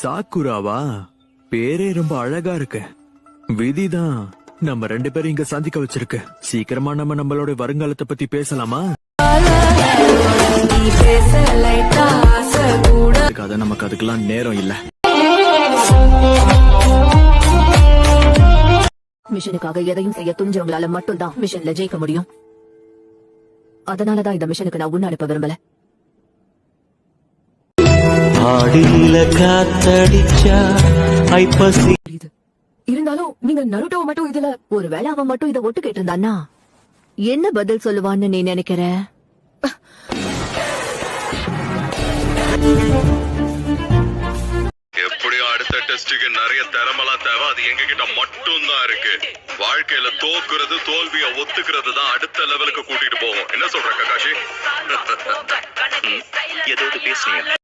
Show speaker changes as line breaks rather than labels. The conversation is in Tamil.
சாக்குராவா? பேரே ரொம்ப அழகா இருக்கு. விதிதான் நம்ம 2 பேரும் இங்க சந்திக்க வச்சிருக்கு. சீக்கிரமா நம்ம நம்மளோட வருங்காலத்தை பத்தி பேசலாமா? நமக்கு அதுக்கெல்லாம் நேரம் இல்ல.
மிஷனுக்காக எதையும் செய்ய துணிஞ்சவங்களால மட்டும்தான் மிஷன்ல ஜெயிக்க முடியும். அதனாலதான் இந்த மிஷனுக்கு நான் உன்ன அனுப்ப விரும்பல. இருந்தாலும் நீங்க நருட்டோவை மட்டும் இதுல ஒருவேளை அவன் மட்டும் இதை ஒட்டு கேட்டு இருந்தான்னா என்ன பதில் சொல்லுவான்னு நீ நினைக்கிற?
எப்படியும் அடுத்த டெஸ்டுக்கு நிறைய திறமெல்லாம் தேவை. அது எங்க கிட்ட மட்டும் தான் இருக்கு. வாழ்க்கையில தோக்குறது தோல்வியை ஒத்துக்கிறது தான் அடுத்த லெவலுக்கு கூட்டிட்டு போவோம். என்ன சொல்ற ககாஷி?
ஏதோ பேசுறீங்க.